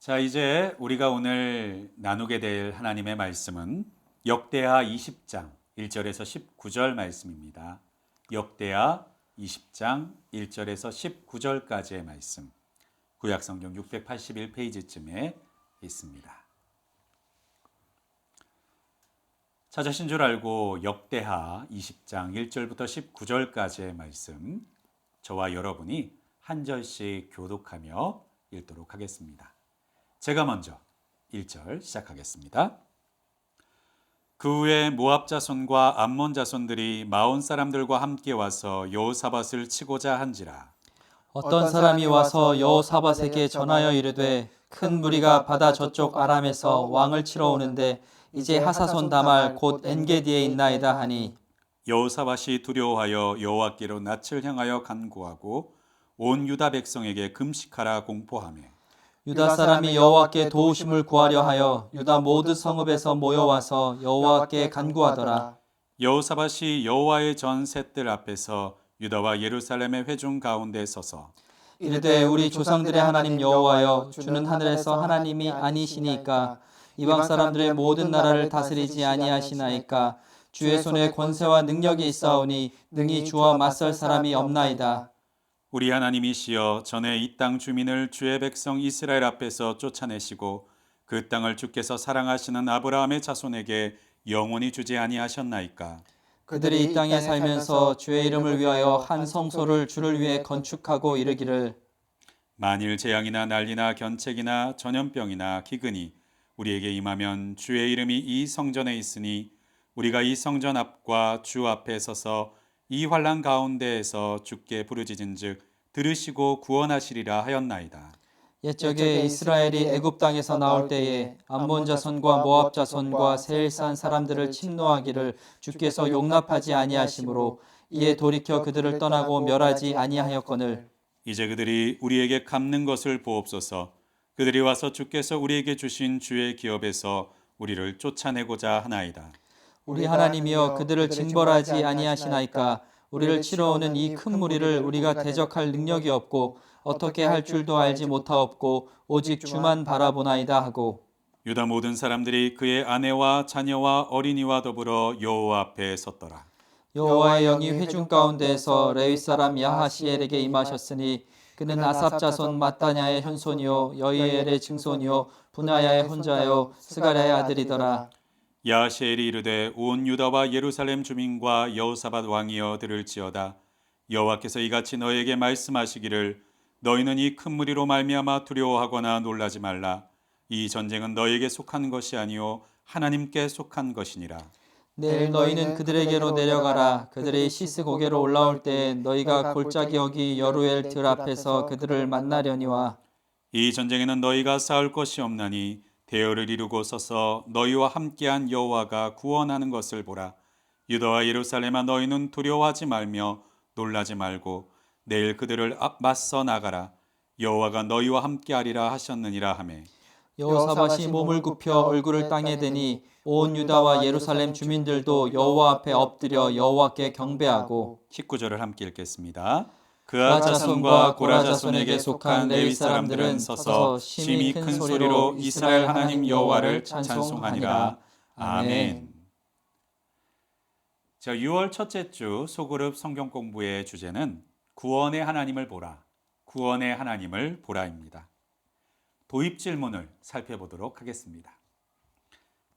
자, 이제 우리가 오늘 나누게 될 하나님의 말씀은 역대하 20장 1절에서 19절 말씀입니다. 역대하 20장 1절에서 19절까지의 말씀. 구약성경 681페이지쯤에 있습니다. 찾으신 줄 알고 역대하 20장 1절부터 19절까지의 말씀, 저와 여러분이 한 절씩 교독하며 읽도록 하겠습니다. 제가 먼저 1절 시작하겠습니다. 그 후에 모압 자손과 암몬 자손들이 마온 사람들과 함께 와서 여호사밧을 치고자 한지라. 어떤 사람이 와서 여호사밧에게 전하여 이르되 큰 무리가 바다 저쪽 아람에서 왕을 치러 오는데 이제 하사손 다말 곧 엔게디에 있나이다 하니, 여호사밧이 두려워하여 여호와께로 낯을 향하여 간구하고 온 유다 백성에게 금식하라 공포하며, 유다 사람이 여호와께 도우심을 구하려 하여 유다 모든 성읍에서 모여와서 여호와께 간구하더라. 여호사밧이 여호와의 전 셋들 앞에서 유다와 예루살렘의 회중 가운데 서서 이르되 우리 조상들의 하나님 여호와여, 주는 하늘에서 하나님이 아니시니까 이방 사람들의 모든 나라를 다스리지 아니하시나이까. 주의 손에 권세와 능력이 있사오니 능히 주와 맞설 사람이 없나이다. 우리 하나님이시여, 전에 이 땅 주민을 주의 백성 이스라엘 앞에서 쫓아내시고 그 땅을 주께서 사랑하시는 아브라함의 자손에게 영원히 주지 아니하셨나이까. 그들이 이 땅에 살면서 주의 이름을 위하여 한 성소를 주를 위해 건축하고 이르기를, 만일 재앙이나 난리나 견책이나 전염병이나 기근이 우리에게 임하면 주의 이름이 이 성전에 있으니 우리가 이 성전 앞과 주 앞에 서서 이 환난 가운데에서 주께 부르짖은즉 들으시고 구원하시리라 하였나이다. 옛적에 이스라엘이 애굽 땅에서 나올 때에 암몬 자손과 모압 자손과 세일산 사람들을 침노하기를 주께서 용납하지 아니하심으로 이에 돌이켜 그들을 떠나고 멸하지 아니하였거늘, 이제 그들이 우리에게 갚는 것을 보옵소서. 그들이 와서 주께서 우리에게 주신 주의 기업에서 우리를 쫓아내고자 하나이다. 우리 하나님이여, 그들을 징벌하지 아니하시나이까. 우리를 치러 오는 이 큰 무리를 우리가 대적할 능력이 없고 어떻게 할 줄도 알지 못하옵고 오직 주만 바라보나이다 하고, 유다 모든 사람들이 그의 아내와 자녀와 어린이와 더불어 여호와 앞에 섰더라. 여호와의 영이 회중 가운데에서 레위 사람 야하시엘에게 임하셨으니 그는 아삽 자손 마따냐의 현손이요 여이엘의 증손이요 분하야의 혼자요 스가랴의 아들이더라. 야하시엘이 이르되 온 유다와 예루살렘 주민과 여호사밧 왕이여 들을지어다. 여호와께서 이같이 너에게 말씀하시기를 너희는 이 큰 무리로 말미암아 두려워하거나 놀라지 말라. 이 전쟁은 너희에게 속한 것이 아니요 하나님께 속한 것이니라. 내일 너희는 그들에게로 내려가라. 그들이 시스 고개로 올라올 때 너희가 골짜기 여기 여루엘 들 앞에서 그들을 만나려니와, 이 전쟁에는 너희가 싸울 것이 없나니 대열을 이루고 서서 너희와 함께한 여호와가 구원하는 것을 보라. 유다와 예루살렘아, 너희는 두려워하지 말며 놀라지 말고 내일 그들을 맞서 나가라. 여호와가 너희와 함께하리라 하셨느니라 하매, 여호사밧이 몸을 굽혀 얼굴을 땅에 대니 온 유다와 예루살렘 주민들도 여호와 앞에 엎드려 여호와께 경배하고, 19절을 함께 읽겠습니다. 그아 그아 자손과 고라 자손에게 속한 레위 사람들은 서서 심히 큰 소리로 이스라엘 하나님 여호와를 찬송하니라. 아멘. 자, 6월 첫째 주 소그룹 성경 공부의 주제는 구원의 하나님을 보라, 구원의 하나님을 보라입니다. 도입 질문을 살펴보도록 하겠습니다.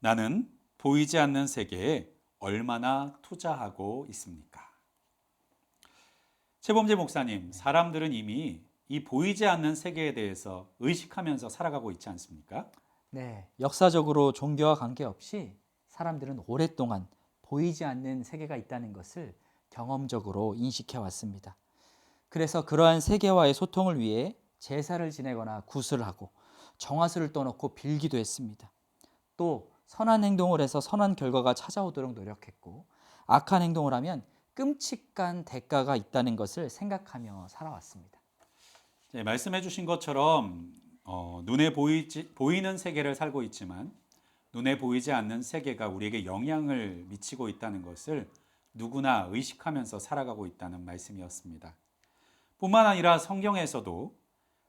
나는 보이지 않는 세계에 얼마나 투자하고 있습니까? 최범재 목사님, 사람들은 이미 이 보이지 않는 세계에 대해서 의식하면서 살아가고 있지 않습니까? 네, 역사적으로 종교와 관계없이 사람들은 오랫동안 보이지 않는 세계가 있다는 것을 경험적으로 인식해 왔습니다. 그래서 그러한 세계와의 소통을 위해 제사를 지내거나 구슬을 하고 정화수를 떠놓고 빌기도 했습니다. 또 선한 행동을 해서 선한 결과가 찾아오도록 노력했고, 악한 행동을 하면 끔찍한 대가가 있다는 것을 생각하며 살아왔습니다. 네, 말씀해 주신 것처럼 눈에 보이는 세계를 살고 있지만 눈에 보이지 않는 세계가 우리에게 영향을 미치고 있다는 것을 누구나 의식하면서 살아가고 있다는 말씀이었습니다. 뿐만 아니라 성경에서도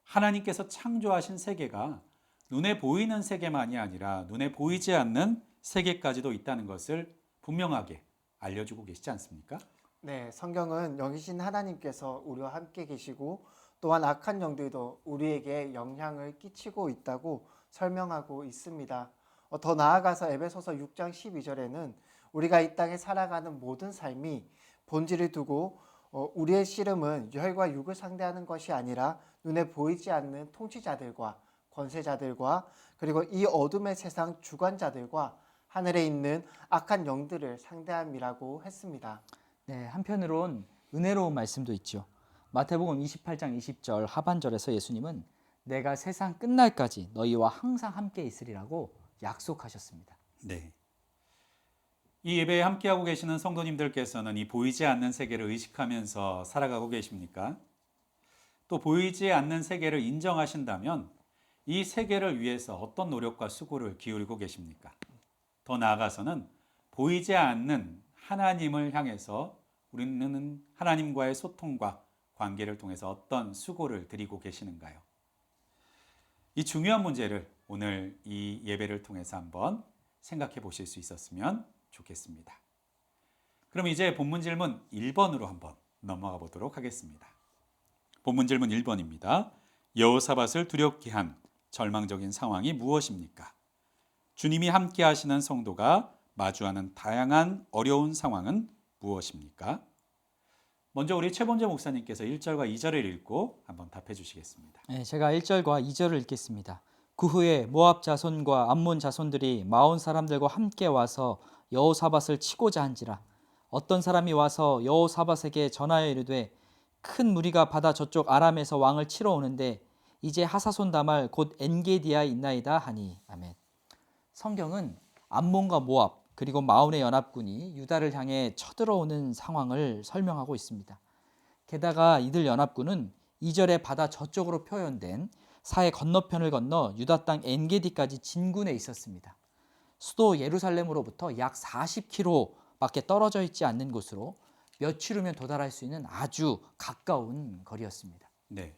하나님께서 창조하신 세계가 눈에 보이는 세계만이 아니라 눈에 보이지 않는 세계까지도 있다는 것을 분명하게 알려주고 계시지 않습니까? 네, 성경은 영이신 하나님께서 우리와 함께 계시고 또한 악한 영들도 우리에게 영향을 끼치고 있다고 설명하고 있습니다. 더 나아가서 에베소서 6장 12절에는 우리가 이 땅에 살아가는 모든 삶이 본질을 두고 우리의 씨름은 혈과 육을 상대하는 것이 아니라 눈에 보이지 않는 통치자들과 권세자들과 그리고 이 어둠의 세상 주관자들과 하늘에 있는 악한 영들을 상대함이라고 했습니다. 네, 한편으론 은혜로운 말씀도 있죠. 마태복음 28장 20절 하반절에서 예수님은 내가 세상 끝날까지 너희와 항상 함께 있으리라고 약속하셨습니다. 네. 이 예배에 함께하고 계시는 성도님들께서는 이 보이지 않는 세계를 의식하면서 살아가고 계십니까? 또 보이지 않는 세계를 인정하신다면 이 세계를 위해서 어떤 노력과 수고를 기울이고 계십니까? 더 나아가서는 보이지 않는 하나님을 향해서 우리는 하나님과의 소통과 관계를 통해서 어떤 수고를 드리고 계시는가요? 이 중요한 문제를 오늘 이 예배를 통해서 한번 생각해 보실 수 있었으면 좋겠습니다. 그럼 이제 본문 질문 1번으로 한번 넘어가 보도록 하겠습니다. 본문 질문 1번입니다. 여호사밧을 두렵게 한 절망적인 상황이 무엇입니까? 주님이 함께 하시는 성도가 마주하는 다양한 어려운 상황은 무엇입니까? 먼저 우리 최범재 목사님께서 1절과 2절을 읽고 한번 답해 주시겠습니다. 네, 제가 1절과 2절을 읽겠습니다. 그 후에 모압 자손과 암몬 자손들이 마온 사람들과 함께 와서 여호사밧을 치고자 한지라 어떤 사람이 와서 여호사밧에게 전하여 이르되 큰 무리가 바다 저쪽 아람에서 왕을 치러 오는데 이제 하사손 다말 곧 엔게디아에 있나이다 하니. 아멘. 성경은 암몬과 모압 그리고 마온의 연합군이 유다를 향해 쳐들어오는 상황을 설명하고 있습니다. 게다가 이들 연합군은 2절의 바다 저쪽으로 표현된 사해 건너편을 건너 유다 땅 엔게디까지 진군해 있었습니다. 수도 예루살렘으로부터 약 40km밖에 떨어져 있지 않는 곳으로 며칠 후면 도달할 수 있는 아주 가까운 거리였습니다. 네.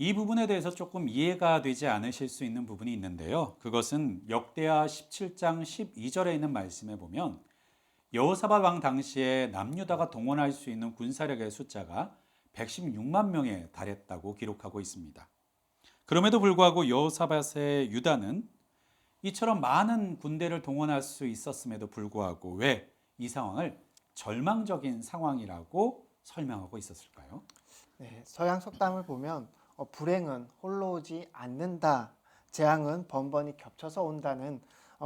이 부분에 대해서 조금 이해가 되지 않으실 수 있는 부분이 있는데요. 그것은 역대하 17장 12절에 있는 말씀에 보면 여호사밧 왕 당시에 남유다가 동원할 수 있는 군사력의 숫자가 116만 명에 달했다고 기록하고 있습니다. 그럼에도 불구하고 여호사밧의 유다는 이처럼 많은 군대를 동원할 수 있었음에도 불구하고 왜 이 상황을 절망적인 상황이라고 설명하고 있었을까요? 네, 서양 속담을 보면 불행은 홀로 오지 않는다. 재앙은 번번이 겹쳐서 온다는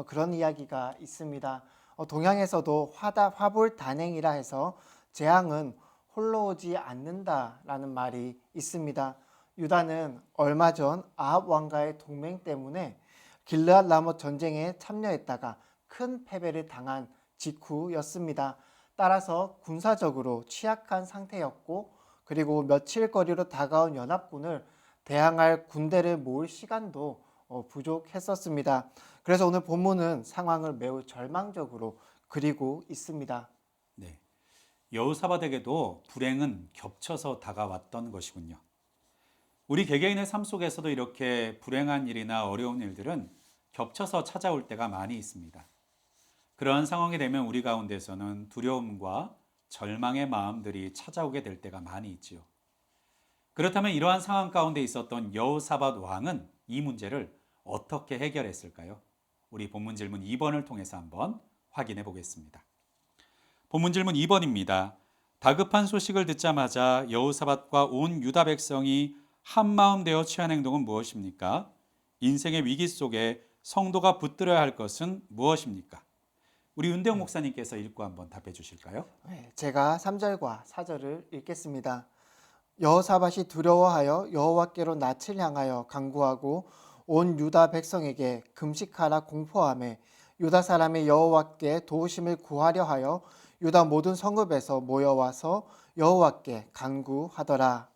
그런 이야기가 있습니다. 동양에서도 화불단행이라 해서 재앙은 홀로 오지 않는다라는 말이 있습니다. 유다는 얼마 전 아합 왕과의 동맹 때문에 길르앗 라못 전쟁에 참여했다가 큰 패배를 당한 직후였습니다. 따라서 군사적으로 취약한 상태였고 그리고 며칠 거리로 다가온 연합군을 대항할 군대를 모을 시간도 부족했었습니다. 그래서 오늘 본문은 상황을 매우 절망적으로 그리고 있습니다. 네. 여호사밧에게도 불행은 겹쳐서 다가왔던 것이군요. 우리 개개인의 삶 속에서도 이렇게 불행한 일이나 어려운 일들은 겹쳐서 찾아올 때가 많이 있습니다. 그러한 상황이 되면 우리 가운데서는 두려움과 절망의 마음들이 찾아오게 될 때가 많이 있지요. 그렇다면 이러한 상황 가운데 있었던 여호사밧 왕은 이 문제를 어떻게 해결했을까요? 우리 본문 질문 2번을 통해서 한번 확인해 보겠습니다. 본문 질문 2번입니다. 다급한 소식을 듣자마자 여호사밧과 온 유다 백성이 한마음 되어 취한 행동은 무엇입니까? 인생의 위기 속에 성도가 붙들어야 할 것은 무엇입니까? 우리 윤대영 목사님께서 읽고 한번 답해 주실까요? 네, 제가 3절과 4절을 읽겠습니다. 여호사밧이 두려워하여 여호와께로 낯을 향하여 간구하고 온 유다 백성에게 금식하라 공포하며 유다 사람이 여호와께 도우심을 구하려 하여 유다 모든 성읍에서 모여와서 여호와께 간구하더라.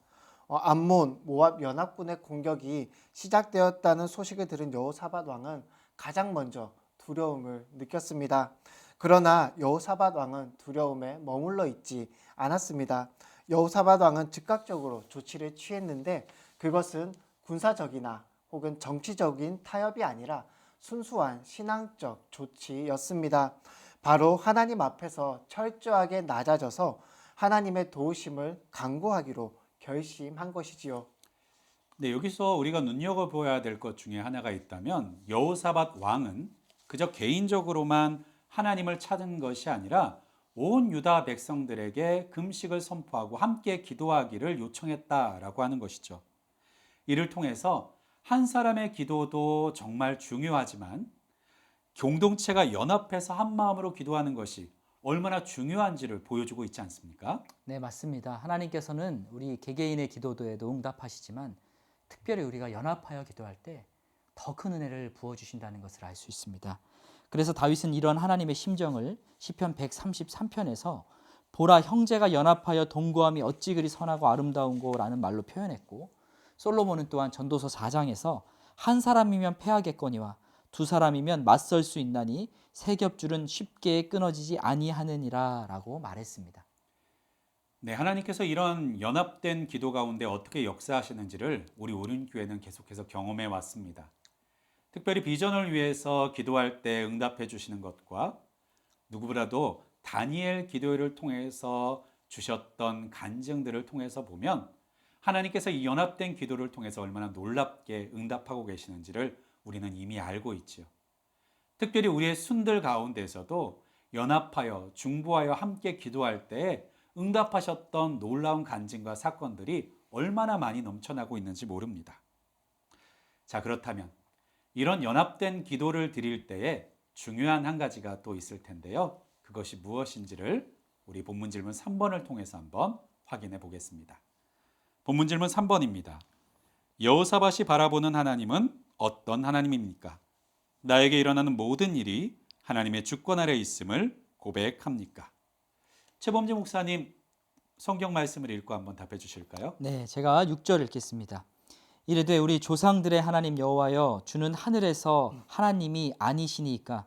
암몬 모압 연합군의 공격이 시작되었다는 소식을 들은 여호사밧 왕은 가장 먼저 두려움을 느꼈습니다. 그러나 여호사밧 왕은 두려움에 머물러 있지 않았습니다. 여호사밧 왕은 즉각적으로 조치를 취했는데 그것은 군사적이나 혹은 정치적인 타협이 아니라 순수한 신앙적 조치였습니다. 바로 하나님 앞에서 철저하게 낮아져서 하나님의 도우심을 간구하기로 결심한 것이지요. 네, 여기서 우리가 눈여겨보아야 될 것 중에 하나가 있다면 여호사밧 왕은 그저 개인적으로만 하나님을 찾은 것이 아니라 온 유다 백성들에게 금식을 선포하고 함께 기도하기를 요청했다라고 하는 것이죠. 이를 통해서 한 사람의 기도도 정말 중요하지만 공동체가 연합해서 한 마음으로 기도하는 것이 얼마나 중요한지를 보여주고 있지 않습니까? 네, 맞습니다. 하나님께서는 우리 개개인의 기도도에도 응답하시지만 특별히 우리가 연합하여 기도할 때 더 큰 은혜를 부어주신다는 것을 알 수 있습니다. 그래서 다윗은 이런 하나님의 심정을 시편 133편에서 보라 형제가 연합하여 동거함이 어찌 그리 선하고 아름다운고라는 말로 표현했고, 솔로몬은 또한 전도서 4장에서 한 사람이면 패하겠거니와 두 사람이면 맞설 수 있나니 세 겹줄은 쉽게 끊어지지 아니하느니라 라고 말했습니다. 네, 하나님께서 이런 연합된 기도 가운데 어떻게 역사하시는지를 우리 오륜교회는 계속해서 경험해 왔습니다. 특별히 비전을 위해서 기도할 때 응답해 주시는 것과 누구보다도 다니엘 기도회를 통해서 주셨던 간증들을 통해서 보면 하나님께서 이 연합된 기도를 통해서 얼마나 놀랍게 응답하고 계시는지를 우리는 이미 알고 있지요. 특별히 우리의 순들 가운데서도 연합하여 중보하여 함께 기도할 때 응답하셨던 놀라운 간증과 사건들이 얼마나 많이 넘쳐나고 있는지 모릅니다. 자, 그렇다면 이런 연합된 기도를 드릴 때에 중요한 한 가지가 또 있을 텐데요. 그것이 무엇인지를 우리 본문 질문 3번을 통해서 한번 확인해 보겠습니다. 본문 질문 3번입니다. 여호사밧이 바라보는 하나님은 어떤 하나님입니까? 나에게 일어나는 모든 일이 하나님의 주권 아래 있음을 고백합니까? 최범재 목사님, 성경 말씀을 읽고 한번 답해 주실까요? 네, 제가 6절 읽겠습니다. 이르되 우리 조상들의 하나님 여호와여 주는 하늘에서 하나님이 아니시니이까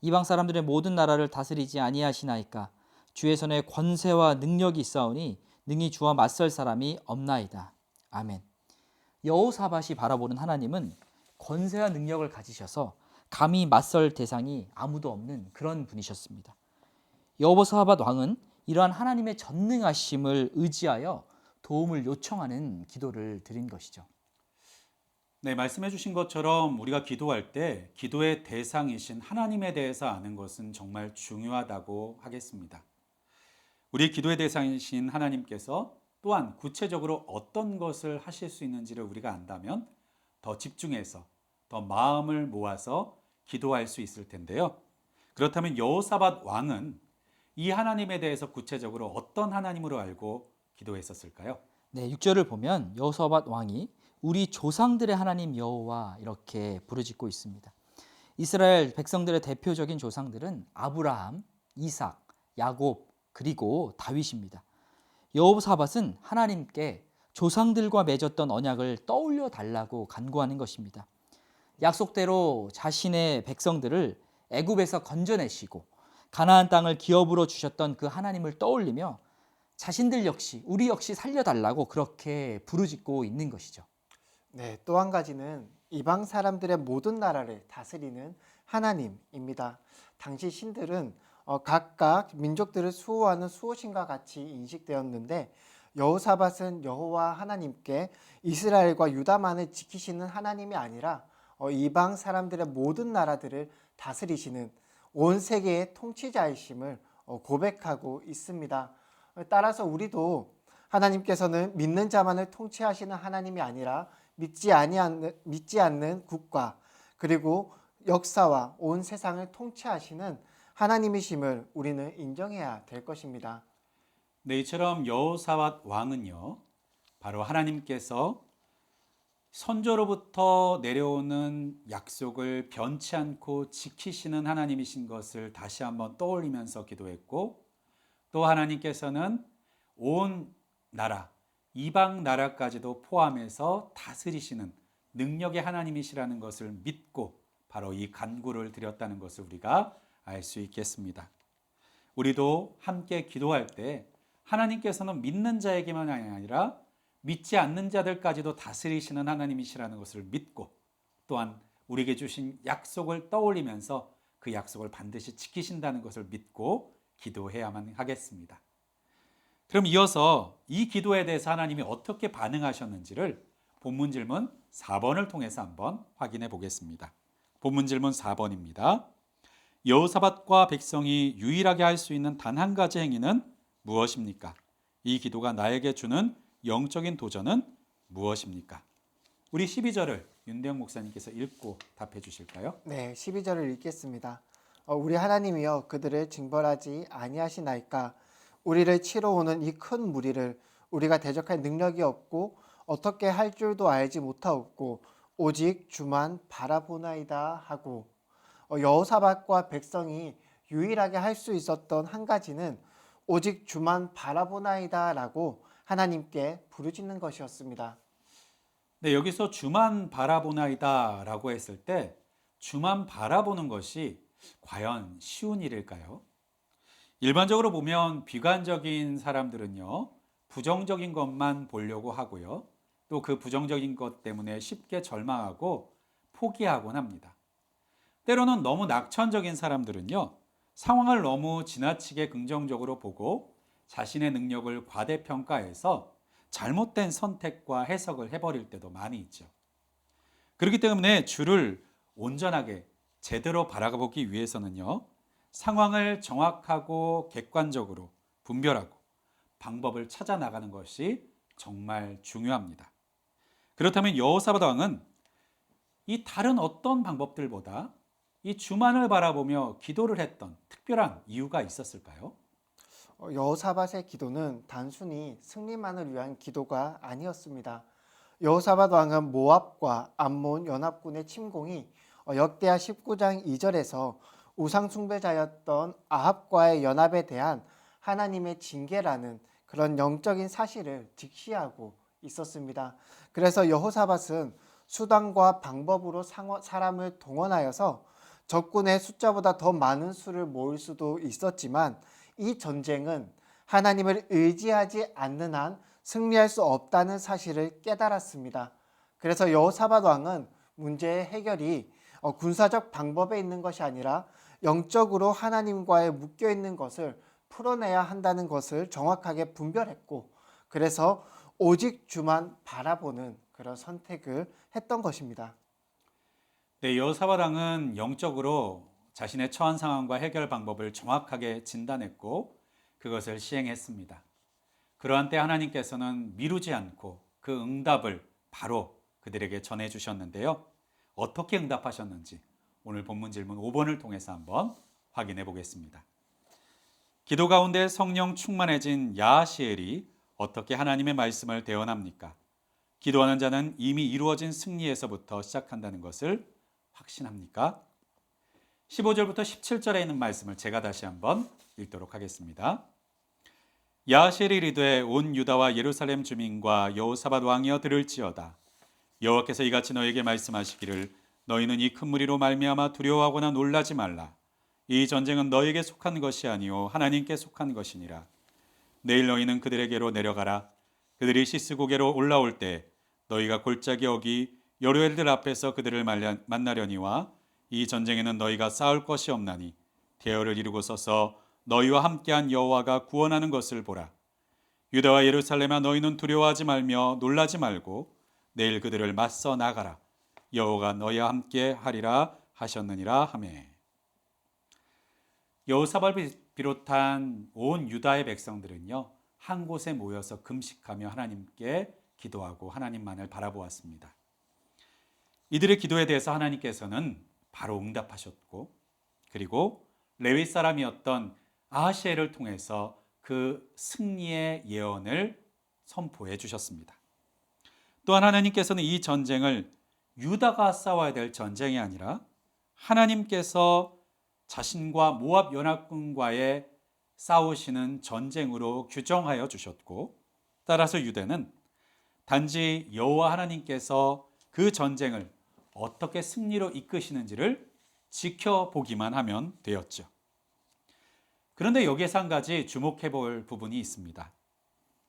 이방 사람들의 모든 나라를 다스리지 아니하시나이까 주의 손에 권세와 능력이 있사오니 능히 주와 맞설 사람이 없나이다. 아멘. 여호사밧이 바라보는 하나님은 권세와 능력을 가지셔서 감히 맞설 대상이 아무도 없는 그런 분이셨습니다. 여호사밧 왕은 이러한 하나님의 전능하심을 의지하여 도움을 요청하는 기도를 드린 것이죠. 네, 말씀해 주신 것처럼 우리가 기도할 때 기도의 대상이신 하나님에 대해서 아는 것은 정말 중요하다고 하겠습니다. 우리 기도의 대상이신 하나님께서 또한 구체적으로 어떤 것을 하실 수 있는지를 우리가 안다면 더 집중해서 더 마음을 모아서 기도할 수 있을 텐데요. 그렇다면 여호사밧 왕은 이 하나님에 대해서 구체적으로 어떤 하나님으로 알고 기도했었을까요? 네, 6절을 보면 여호사밧 왕이 우리 조상들의 하나님 여호와 이렇게 부르짖고 있습니다. 이스라엘 백성들의 대표적인 조상들은 아브라함, 이삭, 야곱 그리고 다윗입니다. 여호사밧은 하나님께 조상들과 맺었던 언약을 떠올려 달라고 간구하는 것입니다. 약속대로 자신의 백성들을 애굽에서 건져내시고 가나안 땅을 기업으로 주셨던 그 하나님을 떠올리며 자신들 역시 우리 역시 살려달라고 그렇게 부르짖고 있는 것이죠. 네, 또 한 가지는 이방 사람들의 모든 나라를 다스리는 하나님입니다. 당시 신들은 각각 민족들을 수호하는 수호신과 같이 인식되었는데 여호사밧은 여호와 하나님께 이스라엘과 유다만을 지키시는 하나님이 아니라 이방 사람들의 모든 나라들을 다스리시는 온 세계의 통치자이심을 고백하고 있습니다. 따라서 우리도 하나님께서는 믿는 자만을 통치하시는 하나님이 아니라 믿지 않는 국가 그리고 역사와 온 세상을 통치하시는 하나님이심을 우리는 인정해야 될 것입니다. 네, 이처럼 여호사밧 왕은요, 바로 하나님께서 선조로부터 내려오는 약속을 변치 않고 지키시는 하나님이신 것을 다시 한번 떠올리면서 기도했고, 또 하나님께서는 온 나라, 이방 나라까지도 포함해서 다스리시는 능력의 하나님이시라는 것을 믿고 바로 이 간구를 드렸다는 것을 우리가 알 수 있겠습니다. 우리도 함께 기도할 때 하나님께서는 믿는 자에게만 아니라 믿지 않는 자들까지도 다스리시는 하나님이시라는 것을 믿고 또한 우리에게 주신 약속을 떠올리면서 그 약속을 반드시 지키신다는 것을 믿고 기도해야만 하겠습니다. 그럼 이어서 이 기도에 대해서 하나님이 어떻게 반응하셨는지를 본문 질문 4번을 통해서 한번 확인해 보겠습니다. 본문 질문 4번입니다. 여호사밧과 백성이 유일하게 할 수 있는 단 한 가지 행위는 무엇입니까? 이 기도가 나에게 주는 영적인 도전은 무엇입니까? 우리 12절을 윤대영 목사님께서 읽고 답해 주실까요? 네, 12절을 읽겠습니다. 우리 하나님이여 그들을 징벌하지 아니하시나이까 우리를 치러 오는 이 큰 무리를 우리가 대적할 능력이 없고 어떻게 할 줄도 알지 못하옵고 오직 주만 바라보나이다 하고 여호사밧과 백성이 유일하게 할 수 있었던 한 가지는 오직 주만 바라보나이다 라고 하나님께 부르짖는 것이었습니다. 네, 여기서 주만 바라보나이다 라고 했을 때 주만 바라보는 것이 과연 쉬운 일일까요? 일반적으로 보면 비관적인 사람들은요, 부정적인 것만 보려고 하고요. 또 그 부정적인 것 때문에 쉽게 절망하고 포기하곤 합니다. 때로는 너무 낙천적인 사람들은요, 상황을 너무 지나치게 긍정적으로 보고 자신의 능력을 과대평가해서 잘못된 선택과 해석을 해버릴 때도 많이 있죠. 그렇기 때문에 주를 온전하게 제대로 바라보기 위해서는요, 상황을 정확하고 객관적으로 분별하고 방법을 찾아 나가는 것이 정말 중요합니다. 그렇다면 여호사밧 왕은 이 다른 어떤 방법들보다 이 주만을 바라보며 기도를 했던 특별한 이유가 있었을까요? 여호사밧의 기도는 단순히 승리만을 위한 기도가 아니었습니다. 여호사밧 왕은 모압과 암몬 연합군의 침공이 역대하 19장 2절에서 우상 숭배자였던 아합과의 연합에 대한 하나님의 징계라는 그런 영적인 사실을 직시하고 있었습니다. 그래서 여호사밧은 수단과 방법으로 사람을 동원하여서 적군의 숫자보다 더 많은 수를 모을 수도 있었지만 이 전쟁은 하나님을 의지하지 않는 한 승리할 수 없다는 사실을 깨달았습니다. 그래서 여호사밧 왕은 문제의 해결이 군사적 방법에 있는 것이 아니라 영적으로 하나님과의 묶여 있는 것을 풀어내야 한다는 것을 정확하게 분별했고, 그래서 오직 주만 바라보는 그런 선택을 했던 것입니다. 네, 여호사밧 왕은 영적으로 자신의 처한 상황과 해결 방법을 정확하게 진단했고 그것을 시행했습니다. 그러한 때 하나님께서는 미루지 않고 그 응답을 바로 그들에게 전해주셨는데요. 어떻게 응답하셨는지 오늘 본문 질문 5번을 통해서 한번 확인해 보겠습니다. 기도 가운데 성령 충만해진 야하시엘이 어떻게 하나님의 말씀을 대언합니까? 기도하는 자는 이미 이루어진 승리에서부터 시작한다는 것을 확신합니까? 15절부터 17절에 있는 말씀을 제가 다시 한번 읽도록 하겠습니다. 야하시엘이 이르되 온 유다와 예루살렘 주민과 여호사밧 왕이여 들을지어다. 여호와께서 이같이 너에게 말씀하시기를 너희는 이 큰 무리로 말미암아 두려워하거나 놀라지 말라. 이 전쟁은 너에게 속한 것이 아니요 하나님께 속한 것이니라. 내일 너희는 그들에게로 내려가라. 그들이 시스고개로 올라올 때 너희가 골짜기 어기 여로엘들 앞에서 그들을 만나려니와 이 전쟁에는 너희가 싸울 것이 없나니 대열을 이루고 서서 너희와 함께한 여호와가 구원하는 것을 보라. 유다와 예루살렘아 너희는 두려워하지 말며 놀라지 말고 내일 그들을 맞서 나가라. 여호와가 너희와 함께 하리라 하셨느니라 하매. 여호사밧을 비롯한 온 유다의 백성들은요, 한 곳에 모여서 금식하며 하나님께 기도하고 하나님만을 바라보았습니다. 이들의 기도에 대해서 하나님께서는 바로 응답하셨고, 그리고 레위 사람이었던 아하시엘을 통해서 그 승리의 예언을 선포해 주셨습니다. 또한 하나님께서는 이 전쟁을 유다가 싸워야 될 전쟁이 아니라 하나님께서 자신과 모압 연합군과의 싸우시는 전쟁으로 규정하여 주셨고, 따라서 유대는 단지 여호와 하나님께서 그 전쟁을 어떻게 승리로 이끄시는지를 지켜보기만 하면 되었죠. 그런데 여기에서 한 가지 주목해 볼 부분이 있습니다.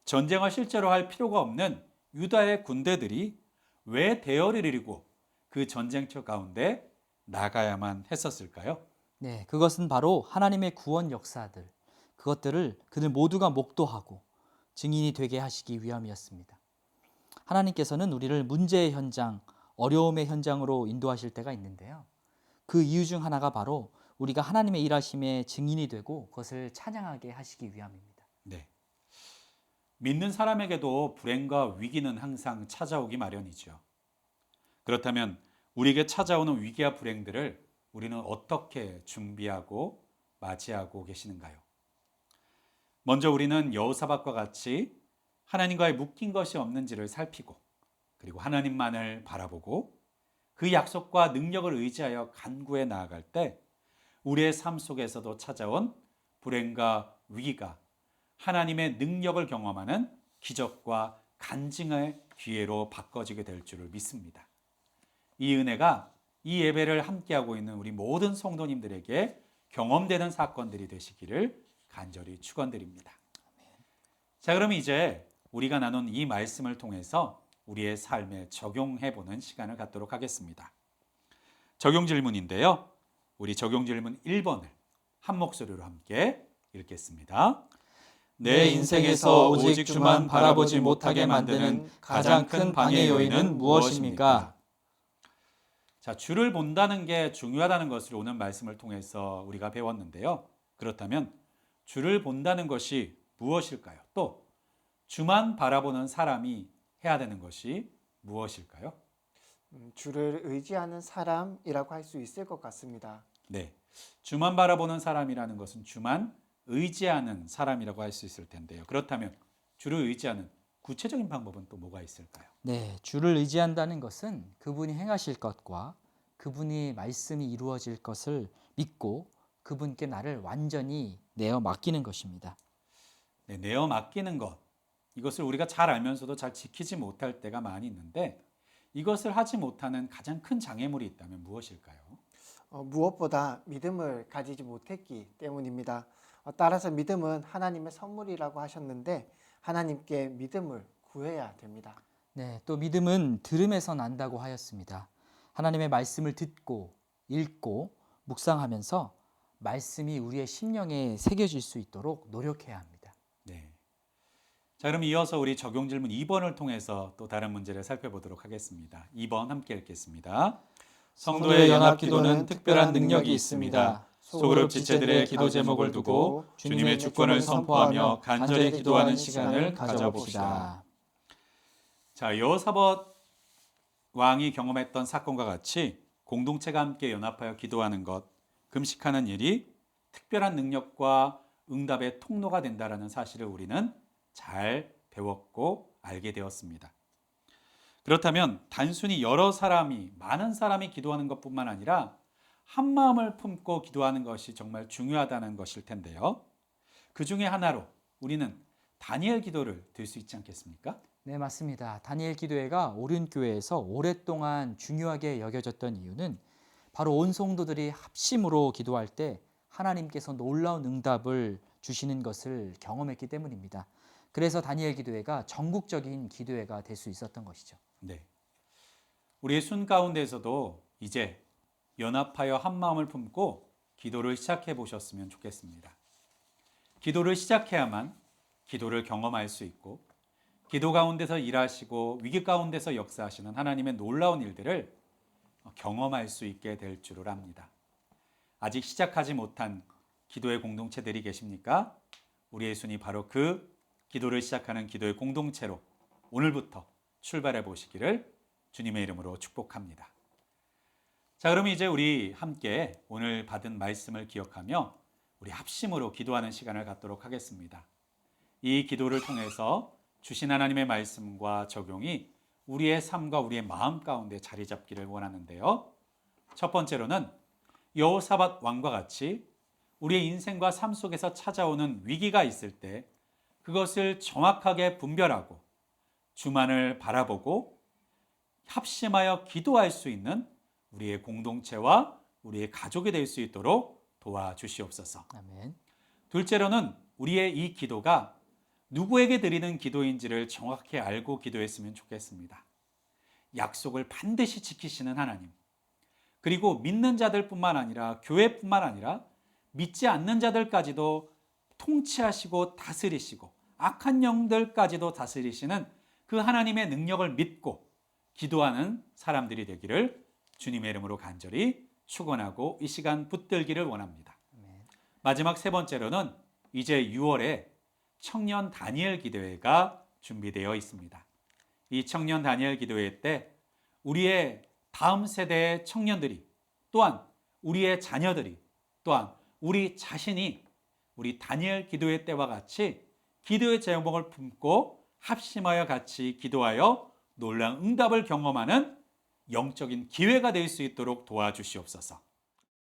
전쟁을 실제로 할 필요가 없는 유다의 군대들이 왜 대열을 이루고 그 전쟁터 가운데 나가야만 했었을까요? 네, 그것은 바로 하나님의 구원 역사들, 그것들을 그들 모두가 목도하고 증인이 되게 하시기 위함이었습니다. 하나님께서는 우리를 문제의 현장, 어려움의 현장으로 인도하실 때가 있는데요. 그 이유 중 하나가 바로 우리가 하나님의 일하심의 증인이 되고 그것을 찬양하게 하시기 위함입니다. 네. 믿는 사람에게도 불행과 위기는 항상 찾아오기 마련이죠. 그렇다면 우리에게 찾아오는 위기와 불행들을 우리는 어떻게 준비하고 맞이하고 계시는가요? 먼저 우리는 여호사밧과 같이 하나님과의 묶인 것이 없는지를 살피고 그리고 하나님만을 바라보고 그 약속과 능력을 의지하여 간구해 나아갈 때 우리의 삶 속에서도 찾아온 불행과 위기가 하나님의 능력을 경험하는 기적과 간증의 기회로 바꿔지게 될 줄을 믿습니다. 이 은혜가 이 예배를 함께하고 있는 우리 모든 성도님들에게 경험되는 사건들이 되시기를 간절히 축원드립니다. 자, 그럼 이제 우리가 나눈 이 말씀을 통해서 우리의 삶에 적용해보는 시간을 갖도록 하겠습니다. 적용 질문인데요. 우리 적용 질문 1번을 한 목소리로 함께 읽겠습니다. 내 인생에서 오직 주만 바라보지 못하게 만드는 가장 큰 방해 요인은 무엇입니까? 자, 주를 본다는 게 중요하다는 것을 오늘 말씀을 통해서 우리가 배웠는데요. 그렇다면 주를 본다는 것이 무엇일까요? 또 주만 바라보는 사람이 해야 되는 것이 무엇일까요? 주를 의지하는 사람이라고 할 수 있을 것 같습니다. 네, 주만 바라보는 사람이라는 것은 주만 의지하는 사람이라고 할 수 있을 텐데요. 그렇다면 주를 의지하는 구체적인 방법은 또 뭐가 있을까요? 네, 주를 의지한다는 것은 그분이 행하실 것과 그분이 말씀이 이루어질 것을 믿고 그분께 나를 완전히 내어 맡기는 것입니다. 네, 내어 맡기는 것. 이것을 우리가 잘 알면서도 잘 지키지 못할 때가 많이 있는데 이것을 하지 못하는 가장 큰 장애물이 있다면 무엇일까요? 무엇보다 믿음을 가지지 못했기 때문입니다. 따라서 믿음은 하나님의 선물이라고 하셨는데 하나님께 믿음을 구해야 됩니다. 네, 또 믿음은 들음에서 난다고 하였습니다. 하나님의 말씀을 듣고 읽고 묵상하면서 말씀이 우리의 심령에 새겨질 수 있도록 노력해야 합니다. 네. 자, 그럼 이어서 우리 적용 질문 2번을 통해서 또 다른 문제를 살펴보도록 하겠습니다. 2번 함께 읽겠습니다. 성도의 연합 기도는 특별한 능력이 있습니다. 소그룹 지체들의 기도 제목을 두고 주님의 주권을 선포하며 간절히 기도하는 시간을 가져봅시다. 자, 여호사밧 왕이 경험했던 사건과 같이 공동체가 함께 연합하여 기도하는 것, 금식하는 일이 특별한 능력과 응답의 통로가 된다라는 사실을 우리는 잘 배웠고 알게 되었습니다. 그렇다면 단순히 여러 사람이, 많은 사람이 기도하는 것뿐만 아니라 한 마음을 품고 기도하는 것이 정말 중요하다는 것일 텐데요. 그 중에 하나로 우리는 다니엘 기도를 들 수 있지 않겠습니까? 네, 맞습니다. 다니엘 기도회가 오륜교회에서 오랫동안 중요하게 여겨졌던 이유는 바로 온 성도들이 합심으로 기도할 때 하나님께서 놀라운 응답을 주시는 것을 경험했기 때문입니다. 그래서 다니엘 기도회가 전국적인 기도회가 될 수 있었던 것이죠. 네. 우리의 순 가운데에서도 이제 연합하여 한 마음을 품고 기도를 시작해 보셨으면 좋겠습니다. 기도를 시작해야만 기도를 경험할 수 있고 기도 가운데서 일하시고 위기 가운데서 역사하시는 하나님의 놀라운 일들을 경험할 수 있게 될 줄을 압니다. 아직 시작하지 못한 기도의 공동체들이 계십니까? 우리의 순이 바로 그 기도를 시작하는 기도의 공동체로 오늘부터 출발해 보시기를 주님의 이름으로 축복합니다. 자, 그럼 이제 우리 함께 오늘 받은 말씀을 기억하며 우리 합심으로 기도하는 시간을 갖도록 하겠습니다. 이 기도를 통해서 주신 하나님의 말씀과 적용이 우리의 삶과 우리의 마음 가운데 자리 잡기를 원하는데요. 첫 번째로는 여호사밧 왕과 같이 우리의 인생과 삶 속에서 찾아오는 위기가 있을 때 그것을 정확하게 분별하고 주만을 바라보고 합심하여 기도할 수 있는 우리의 공동체와 우리의 가족이 될 수 있도록 도와주시옵소서. 아멘. 둘째로는 우리의 이 기도가 누구에게 드리는 기도인지를 정확히 알고 기도했으면 좋겠습니다. 약속을 반드시 지키시는 하나님, 그리고 믿는 자들뿐만 아니라 교회뿐만 아니라 믿지 않는 자들까지도 통치하시고 다스리시고 악한 영들까지도 다스리시는 그 하나님의 능력을 믿고 기도하는 사람들이 되기를 주님의 이름으로 간절히 축원하고 이 시간 붙들기를 원합니다. 마지막 세 번째로는 이제 6월에 청년 다니엘 기도회가 준비되어 있습니다. 이 청년 다니엘 기도회 때 우리의 다음 세대의 청년들이, 또한 우리의 자녀들이, 또한 우리 자신이 우리 다니엘 기도회 때와 같이 기도의 제목을 품고 합심하여 같이 기도하여 놀라운 응답을 경험하는 영적인 기회가 될 수 있도록 도와주시옵소서.